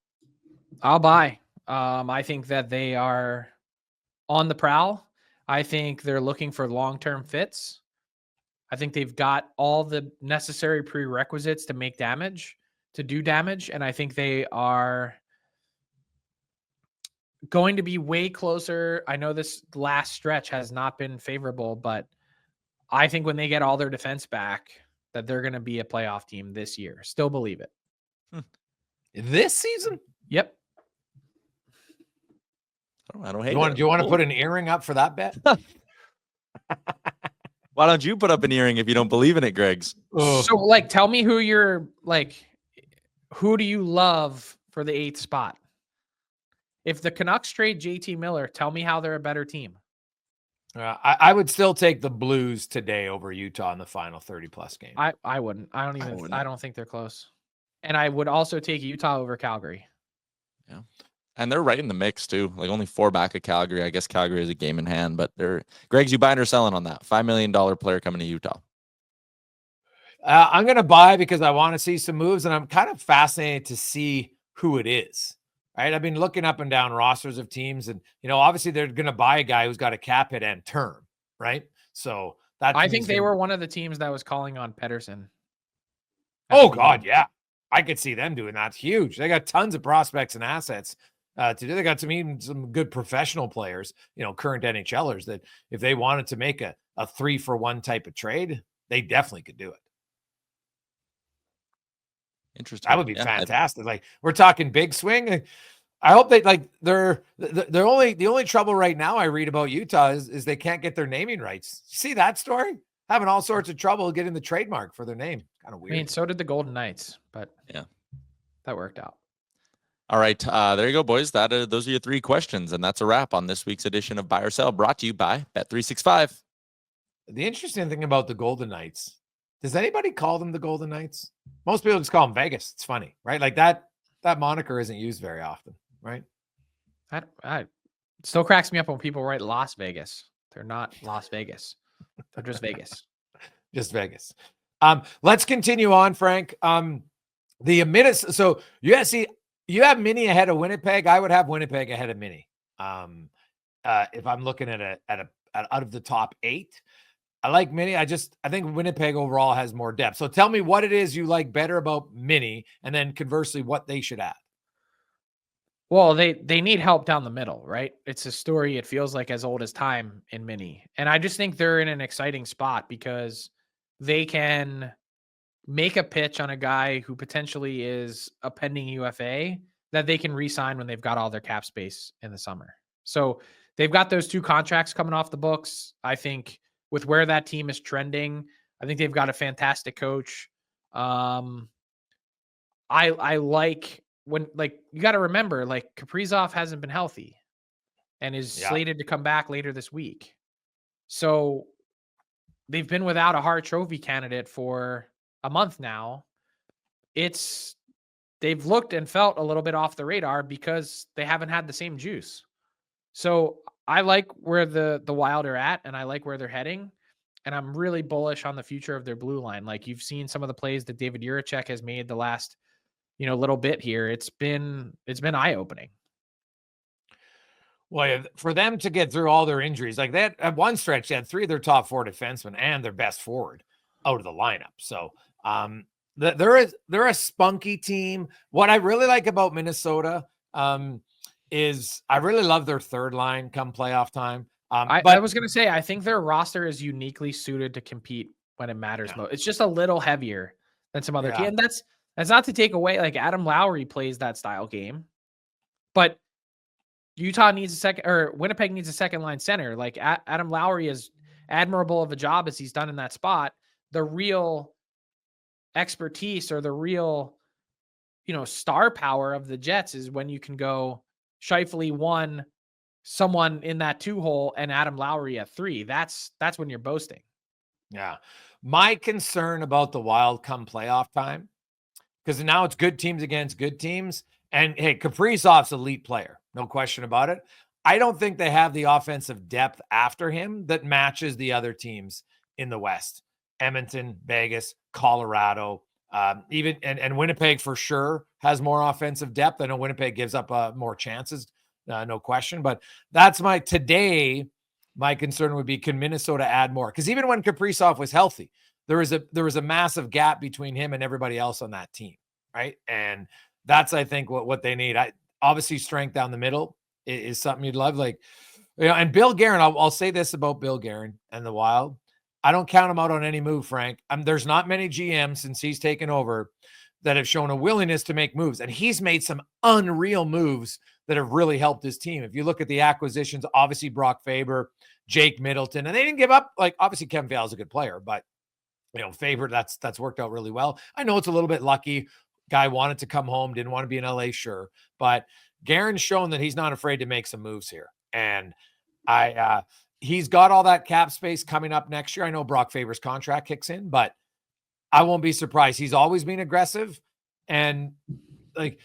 I'll buy. I think that they are on the prowl. I think they're looking for long-term fits. I think they've got all the necessary prerequisites to make damage, to do damage. And I think they are going to be way closer. I know this last stretch has not been favorable, but I think when they get all their defense back, that they're going to be a playoff team this year. Still believe it. This season? Yep. I don't hate it. Do you want to put an earring up for that bet? Why don't you put up an earring if you don't believe in it, Greg's? So, like, tell me who you're like. Who do you love for the 8th spot? If the Canucks trade JT Miller, tell me how they're a better team. I would still take the Blues today over Utah in the final 30-plus game. I wouldn't. I don't think they're close. And I would also take Utah over Calgary. Yeah. And they're right in the mix too. Like only 4 back of Calgary. I guess Calgary is a game in hand, but Greg's, you buying or selling on that $5 million player coming to Utah? I'm going to buy because I want to see some moves, and I'm kind of fascinated to see who it is. Right? I've been looking up and down rosters of teams, and obviously they're going to buy a guy who's got a cap hit and term, right? So I think they were one of the teams that was calling on Pettersson. Oh God, yeah, I could see them doing that. Huge. They got tons of prospects and assets to do. They got some good professional players, current NHLers that if they wanted to make a 3-for-1 type of trade, they definitely could do it. Interesting. That would be fantastic. Like we're talking big swing. I hope they the only trouble right now I read about Utah is they can't get their naming rights. See that story? Having all sorts of trouble getting the trademark for their name. Kind of weird. I mean, so did the Golden Knights, but yeah, that worked out. All right. There you go, boys. Those are your 3 questions. And that's a wrap on this week's edition of Buy or Sell, brought to you by Bet365. The interesting thing about the Golden Knights, does anybody call them the Golden Knights? Most people just call them Vegas. It's funny, right? Like that moniker isn't used very often, right? It still cracks me up when people write Las Vegas. They're not Las Vegas. They're just Vegas. Just Vegas. Let's continue on, Frank. The Minnesota. So you have Mini ahead of Winnipeg. I would have Winnipeg ahead of Mini. If I'm looking at out of the top 8. I like Mini. I think Winnipeg overall has more depth. So tell me what it is you like better about Mini, and then conversely, what they should add. Well, they need help down the middle, right? It's a story, it feels like as old as time in Mini. And I just think they're in an exciting spot because they can make a pitch on a guy who potentially is a pending UFA that they can re-sign when they've got all their cap space in the summer. So they've got those 2 contracts coming off the books. I think with where that team is trending, I think they've got a fantastic coach. I like when, like, you got to remember, like, Kaprizov hasn't been healthy and is slated to come back later this week. So they've been without a Hart Trophy candidate for a month now. They've looked and felt a little bit off the radar because they haven't had the same juice. So I like where the Wild are at, and I like where they're heading. And I'm really bullish on the future of their blue line. Like, you've seen some of the plays that David Jiricek has made the last, little bit here. It's been eye-opening. Well, for them to get through all their injuries, like that at one stretch, they had 3 of their top 4 defensemen and their best forward out of the lineup. So they're a spunky team. What I really like about Minnesota is I really love their third line come playoff time. I was going to say, I think their roster is uniquely suited to compete when it matters most. It's just a little heavier than some other teams. And that's not to take away, like, Adam Lowry plays that style game, but Utah needs Winnipeg needs a second line center. Like, Adam Lowry, is admirable of a job as he's done in that spot. The real expertise or the real, star power of the Jets is when you can go Scheifele 1, someone in that 2 hole and Adam Lowry at 3. That's when you're boasting. Yeah. My concern about the Wild come playoff time, because now it's good teams against good teams. And hey, Kaprizov's an elite player, no question about it. I don't think they have the offensive depth after him that matches the other teams in the West. Edmonton, Vegas, Colorado, even and Winnipeg for sure has more offensive depth. I know Winnipeg gives up more chances, no question. But that's my concern would be, can Minnesota add more? Because even when Kaprizov was healthy, there was a massive gap between him and everybody else on that team, right? And that's, I think, what they need. Obviously strength down the middle is something you'd love. Like, and Bill Guerin, I'll say this about Bill Guerin and the Wild. I don't count him out on any move, Frank. There's not many GMs since he's taken over that have shown a willingness to make moves. And he's made some unreal moves that have really helped his team. If you look at the acquisitions, obviously Brock Faber, Jake Middleton, and they didn't give up. Like, obviously Kevin Vale's a good player, but Faber, that's worked out really well. I know it's a little bit lucky. Guy wanted to come home, didn't want to be in LA, sure. But Guerin's shown that he's not afraid to make some moves here. And he's got all that cap space coming up next year. I know Brock Faber's contract kicks in, but I won't be surprised. He's always been aggressive. And like,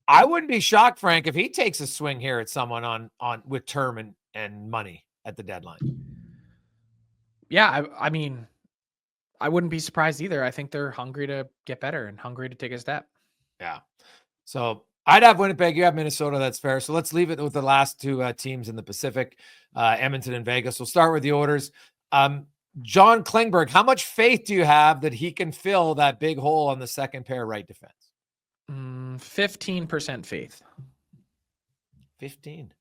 I wouldn't be shocked, Frank, if he takes a swing here at someone on with term and money at the deadline. Yeah, I mean, I wouldn't be surprised either. I think they're hungry to get better and hungry to take a step. Yeah. So I'd have Winnipeg. You have Minnesota. That's fair. So let's leave it with the last 2 teams in the Pacific, Edmonton and Vegas. We'll start with the Oilers. John Klingberg, how much faith do you have that he can fill that big hole on the second pair right defense? 15% faith. 15.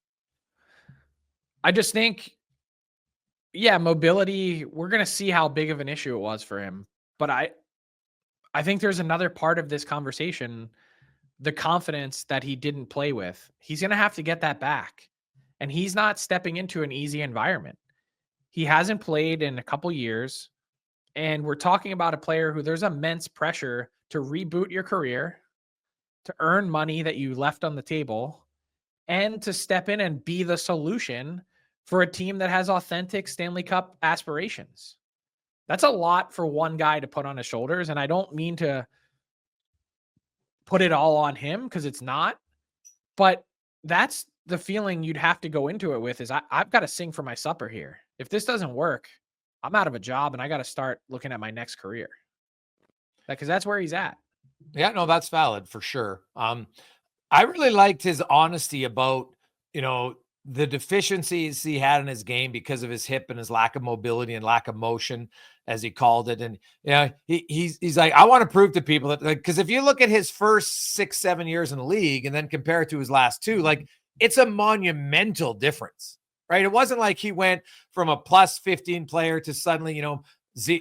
I just think, mobility, we're going to see how big of an issue it was for him. But I think there's another part of this conversation, the confidence that he didn't play with. He's going to have to get that back. And he's not stepping into an easy environment. He hasn't played in a couple years. And we're talking about a player who there's immense pressure to reboot your career, to earn money that you left on the table, and to step in and be the solution for a team that has authentic Stanley Cup aspirations. That's a lot for one guy to put on his shoulders. And I don't mean to put it all on him, because it's not, but that's the feeling you'd have to go into it with, is I've got to sing for my supper here. If this doesn't work, I'm out of a job and I got to start looking at my next career. Because that's where he's at. Yeah, no, that's valid for sure. I really liked his honesty about, the deficiencies he had in his game because of his hip and his lack of mobility and lack of motion, as he called it. And he's like, I want to prove to people that, because if you look at his first 6-7 years in the league and then compare it to his last 2, like, it's a monumental difference, right? It wasn't like he went from a plus 15 player to suddenly,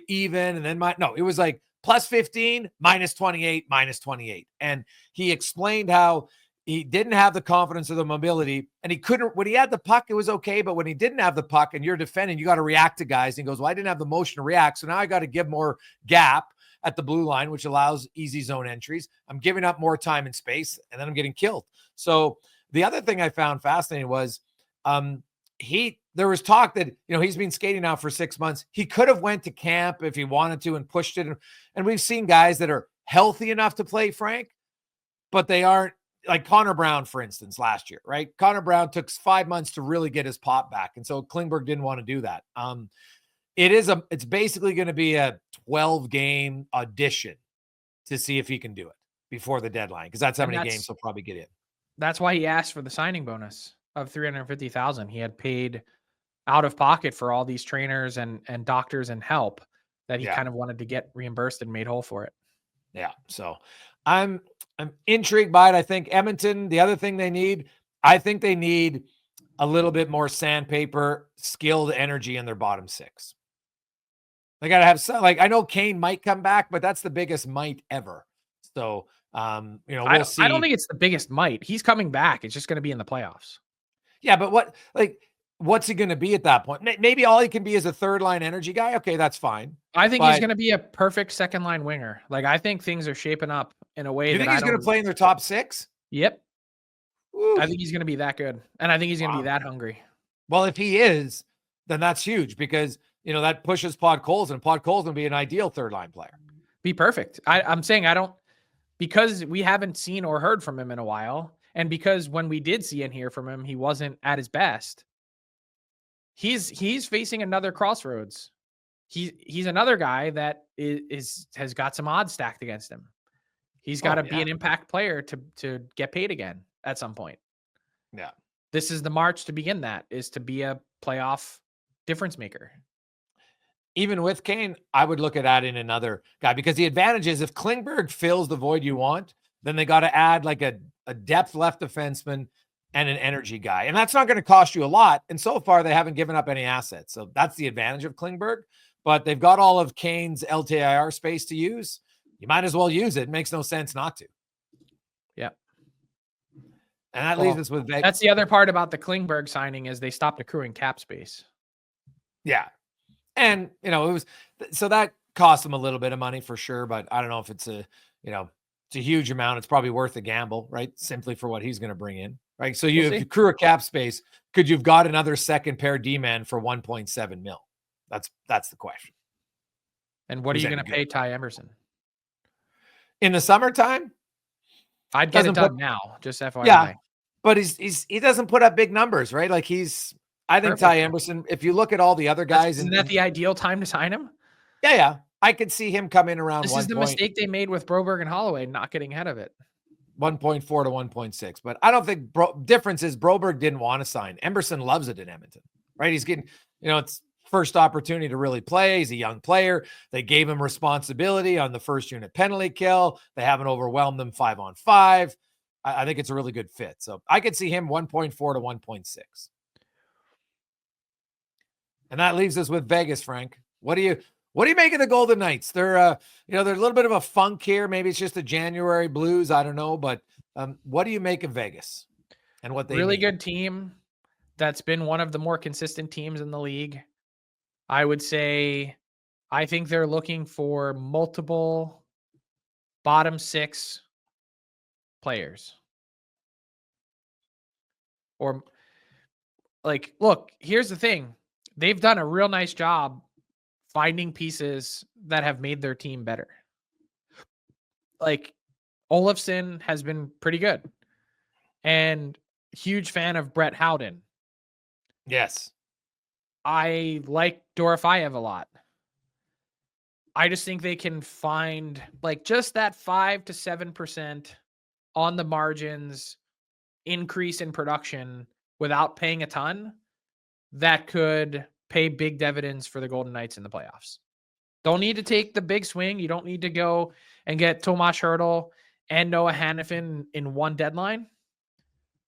even, and then no, it was like plus 15, minus 28, minus 28. And he explained how he didn't have the confidence or the mobility, and he couldn't, when he had the puck, it was okay. But when he didn't have the puck and you're defending, you got to react to guys. And he goes, well, I didn't have the motion to react. So now I got to give more gap at the blue line, which allows easy zone entries. I'm giving up more time and space, and then I'm getting killed. So the other thing I found fascinating was there was talk that, he's been skating now for 6 months. He could have went to camp if he wanted to and pushed it. And we've seen guys that are healthy enough to play, Frank, but they aren't, like Connor Brown, for instance, last year, right? Connor Brown took 5 months to really get his pop back. And so Klingberg didn't want to do that. It's basically going to be a 12-game audition to see if he can do it before the deadline, because that's how many games he'll probably get in. That's why he asked for the signing bonus of $350,000. He had paid out of pocket for all these trainers and doctors and help that he kind of wanted to get reimbursed and made whole for it. Yeah. So I'm intrigued by it. I think Edmonton, the other thing they need, I think they need a little bit more sandpaper, skilled energy in their bottom 6. They got to have some, like, I know Kane might come back, but that's the biggest might ever. So, we'll see. I don't think it's the biggest might. He's coming back. It's just going to be in the playoffs. Yeah. But what's he going to be at that point? Maybe all he can be is a third line energy guy. Okay. That's fine. I think he's going to be a perfect second line winger. Like, I think things are shaping up in a way you that think he's going to play in their top 6? Yep. I think he's going to be that good. And I think he's going to be that hungry. Well, if he is, then that's huge because, that pushes Podkolzin, and Podkolzin would be an ideal third line player. Be perfect. I'm saying because we haven't seen or heard from him in a while, and because when we did see and hear from him, he wasn't at his best. He's facing another crossroads. He's another guy that has got some odds stacked against him. He's got to be an impact player to get paid again at some point. Yeah. This is the march to begin that, is to be a playoff difference maker. Even with Kane, I would look at adding another guy because the advantage is if Klingberg fills the void you want, then they got to add like a depth left defenseman and an energy guy. And that's not going to cost you a lot. And so far, they haven't given up any assets. So that's the advantage of Klingberg. But they've got all of Kane's LTIR space to use. You might as well use it. It makes no sense not to. Yeah. And that leaves us with Vegas. That's the other part about the Klingberg signing is they stopped accruing cap space. Yeah. And, it was, so that cost them a little bit of money for sure, but I don't know if it's it's a huge amount. It's probably worth a gamble, right? Simply for what he's going to bring in, right? So if you accrue a cap space, could you've got another second pair D-man for 1.7 mil? That's the question. And what are you going to pay Ty Emerson? In the summertime? I'd get it done now, just FYI. Yeah, but he doesn't put up big numbers, right? Like I think Ty Emerson, if you look at all the other guys. Isn't that the ideal time to sign him? Yeah. I could see him come in around This is the mistake they made with Broberg and Holloway, not getting ahead of it. 1.4 to 1.6. But I don't think difference is Broberg didn't want to sign. Emerson loves it in Edmonton, right? He's getting, it's first opportunity to really play. He's a young player. They gave him responsibility on the first unit penalty kill. They haven't overwhelmed him 5-on-5. I think it's a really good fit. So I could see him 1.4 to 1.6. And that leaves us with Vegas, Frank. What do you make of the Golden Knights? They're they're a little bit of a funk here. Maybe it's just the January blues. I don't know, but what do you make of Vegas and what they really good team that's been one of the more consistent teams in the league? I would say I think they're looking for multiple bottom six players. Or look, here's the thing. They've done a real nice job finding pieces that have made their team better. Olofsson has been pretty good. And huge fan of Brett Howden. Yes. I like Dorofeyev a lot. I just think they can find just that 5 to 7% on the margins increase in production without paying a ton that could pay big dividends for the Golden Knights in the playoffs. Don't need to take the big swing. You don't need to go and get Tomas Hertl and Noah Hannafin in one deadline,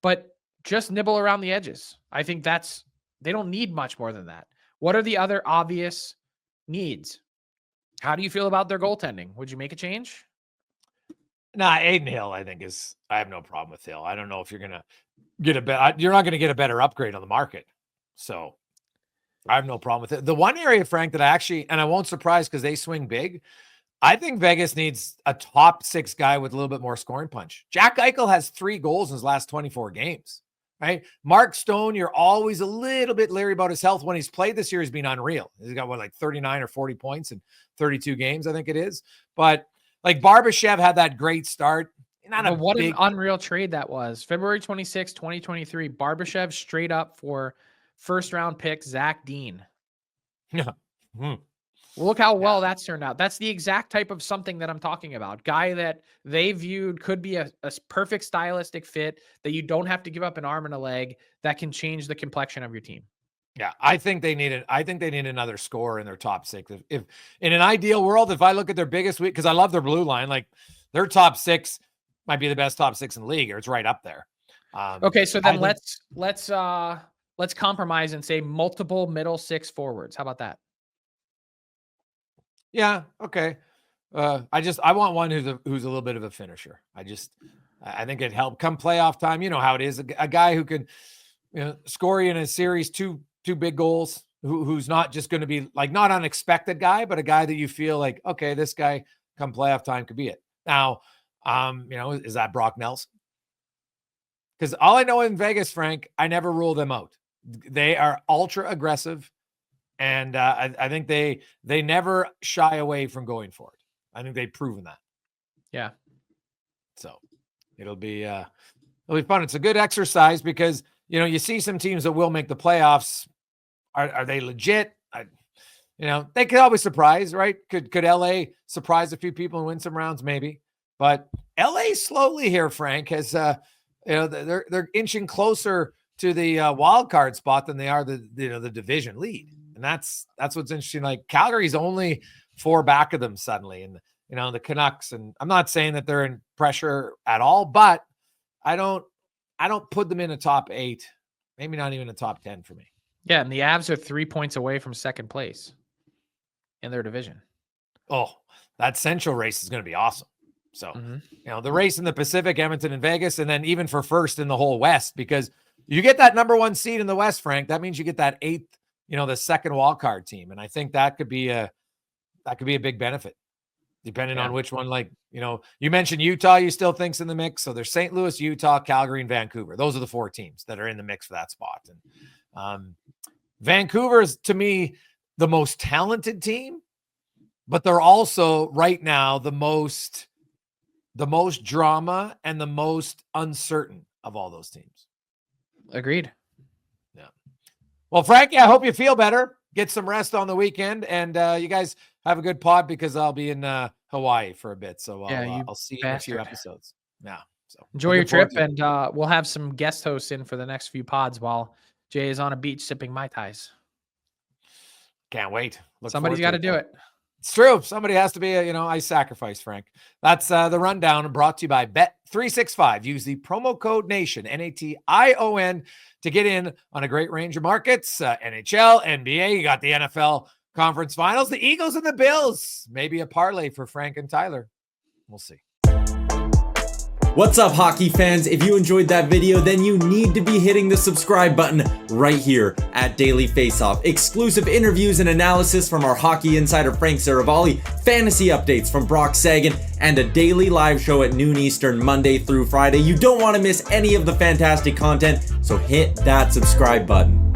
but just nibble around the edges. I think they don't need much more than that. What are the other obvious needs? How do you feel about their goaltending? Would you make a change? Nah, Aiden Hill, I have no problem with Hill. I don't know if you're going to get you're not going to get a better upgrade on the market. So I have no problem with it. The one area, Frank, that I won't surprise because they swing big. I think Vegas needs a top 6 guy with a little bit more scoring punch. Jack Eichel has 3 goals in his last 24 games, right? Mark Stone, you're always a little bit leery about his health. When he's played this year, he's been unreal. He's got 39 or 40 points in 32 games, I think it is. But Barbashev had that great start. An unreal trade that was. February 26, 2023, Barbashev straight up for first round pick Zach Dean. Yeah. Look how well that's turned out. That's the exact type of something that I'm talking about. Guy that they viewed could be a perfect stylistic fit that you don't have to give up an arm and a leg that can change the complexion of your team. Yeah, I think they need another scorer in their top 6. If in an ideal world, if I look at their biggest week, because I love their blue line, their top 6 might be the best top 6 in the league, or it's right up there. Okay, so then let's compromise and say multiple middle 6 forwards. How about that? Yeah. Okay. I want one who's a little bit of a finisher. I think it'd help come playoff time. You know how it is. A guy who can, score you in a series, two big goals, who's not just going to be not unexpected guy, but a guy that you feel okay, this guy come playoff time could be it. Now, is that Brock Nelson? Because all I know in Vegas, Frank, I never rule them out. They are ultra aggressive, and I think they never shy away from going for it. I think they've proven that. Yeah. So it'll be fun. It's a good exercise because you see some teams that will make the playoffs. Are they legit? They could always surprise, right? Could LA surprise a few people and win some rounds? Maybe. But LA slowly here, Frank, has they're inching closer to the wild card spot than they are the division lead. And that's what's interesting. Like Calgary's only 4 back of them suddenly. And the Canucks, and I'm not saying that they're in pressure at all, but I don't put them in a top 8, maybe not even a top 10 for me. Yeah, and the Avs are 3 points away from second place in their division. Oh, that Central race is going to be awesome. So, the race in the Pacific, Edmonton and Vegas, and then even for first in the whole West, because you get that number 1 seed in the West, Frank, that means you get that 8th, the second wild card team. And I think that could be a big benefit depending on which one, you mentioned Utah, you still think's in the mix. So there's St. Louis, Utah, Calgary, and Vancouver. Those are the 4 teams that are in the mix for that spot. And Vancouver is, to me, the most talented team, but they're also right now the most drama and the most uncertain of all those teams. Agreed. Yeah. Well, Frankie, I hope you feel better. Get some rest on the weekend, and you guys have a good pod because I'll be in Hawaii for a bit. So I'll see you in a few episodes. Yeah. So enjoy your trip, and we'll have some guest hosts in for the next few pods while Jay is on a beach sipping Mai Tais. Can't wait. Somebody's got to do it. It's true. Somebody has to be ice sacrifice, Frank. That's the rundown brought to you by Bet365. Use the promo code NATION, NATION, to get in on a great range of markets. NHL, NBA, you got the NFL conference finals, the Eagles and the Bills. Maybe a parlay for Frank and Tyler. We'll see. What's up, hockey fans? If you enjoyed that video, then you need to be hitting the subscribe button right here at Daily Faceoff. Exclusive interviews and analysis from our hockey insider Frank Seravalli, fantasy updates from Brock Sagan, and a daily live show at noon Eastern, Monday through Friday. You don't want to miss any of the fantastic content, so hit that subscribe button.